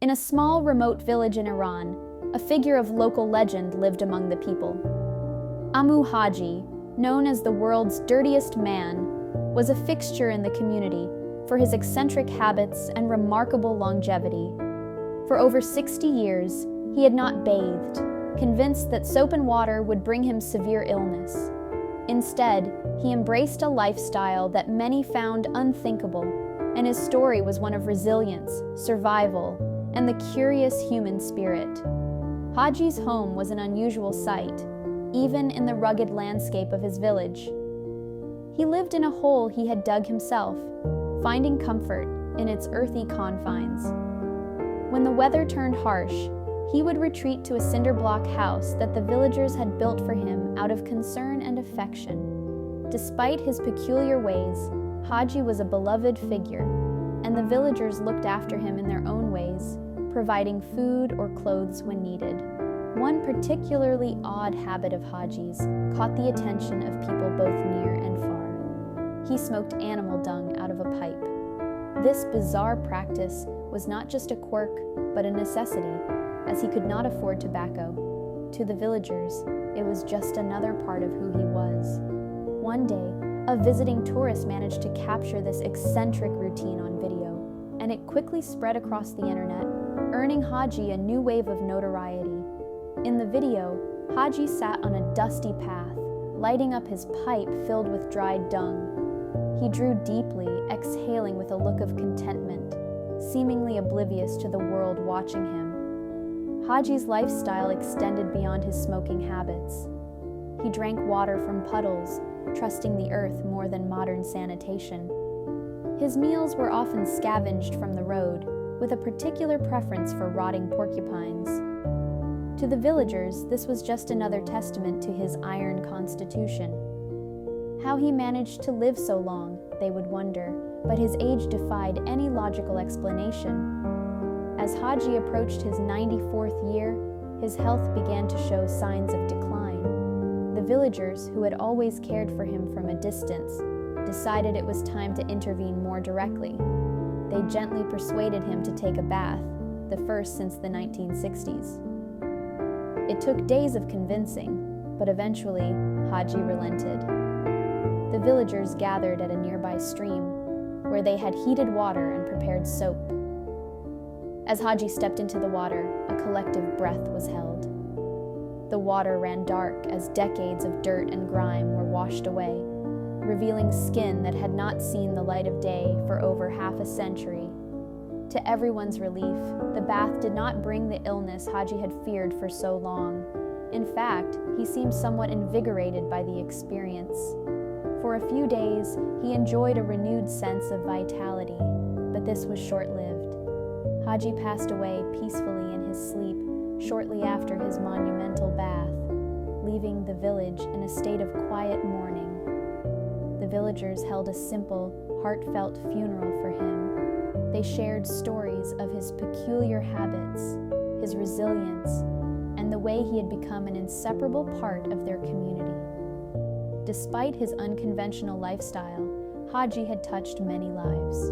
In a small, remote village in Iran, a figure of local legend lived among the people. Amou Haji, known as the world's dirtiest man, was a fixture in the community for his eccentric habits and remarkable longevity. For over 60 years, he had not bathed, convinced that soap and water would bring him severe illness. Instead, he embraced a lifestyle that many found unthinkable, and his story was one of resilience, survival, and the curious human spirit. Haji's home was an unusual sight, even in the rugged landscape of his village. He lived in a hole he had dug himself, finding comfort in its earthy confines. When the weather turned harsh, he would retreat to a cinder block house that the villagers had built for him out of concern and affection. Despite his peculiar ways, Haji was a beloved figure, and the villagers looked after him in their own ways, providing food or clothes when needed. One particularly odd habit of Haji's caught the attention of people both near and far. He smoked animal dung out of a pipe. This bizarre practice was not just a quirk, but a necessity, as he could not afford tobacco. To the villagers, it was just another part of who he was. One day, a visiting tourist managed to capture this eccentric routine on video, and it quickly spread across the internet, earning Haji a new wave of notoriety. In the video, Haji sat on a dusty path, lighting up his pipe filled with dried dung. He drew deeply, exhaling with a look of contentment, seemingly oblivious to the world watching him. Haji's lifestyle extended beyond his smoking habits. He drank water from puddles, trusting the earth more than modern sanitation. His meals were often scavenged from the road, with a particular preference for rotting porcupines. To the villagers, this was just another testament to his iron constitution. How he managed to live so long, they would wonder, but his age defied any logical explanation. As Haji approached his 94th year, his health began to show signs of decline. The villagers, who had always cared for him from a distance, decided it was time to intervene more directly. They gently persuaded him to take a bath, the first since the 1960s. It took days of convincing, but eventually, Haji relented. The villagers gathered at a nearby stream, where they had heated water and prepared soap. As Haji stepped into the water, a collective breath was held. The water ran dark as decades of dirt and grime were washed away, revealing skin that had not seen the light of day for over half a century. To everyone's relief, the bath did not bring the illness Haji had feared for so long. In fact, he seemed somewhat invigorated by the experience. For a few days, he enjoyed a renewed sense of vitality, but this was short-lived. Haji passed away peacefully in his sleep shortly after his monumental bath, leaving the village in a state of quiet mourning. The villagers held a simple, heartfelt funeral for him. They shared stories of his peculiar habits, his resilience, and the way he had become an inseparable part of their community. Despite his unconventional lifestyle, Haji had touched many lives.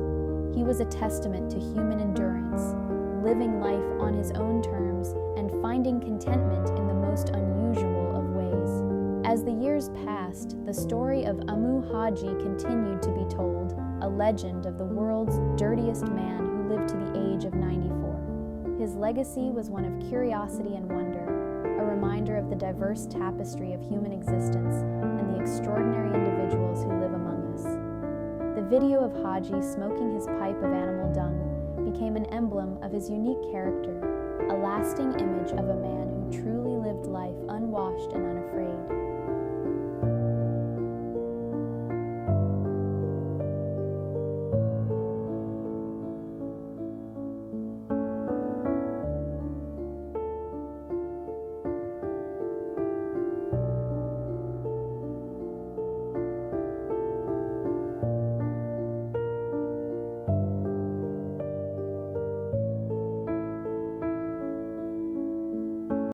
He was a testament to human endurance, living life on his own terms and finding contentment in the most unusual of ways. As the years passed, the story of Amou Haji continued to be told, a legend of the world's dirtiest man who lived to the age of 94. His legacy was one of curiosity and wonder, a reminder of the diverse tapestry of human existence and the extraordinary individuals who live among us. The video of Haji smoking his pipe of animal dung became an emblem of his unique character, a lasting image of a man who truly lived life unwashed and unafraid.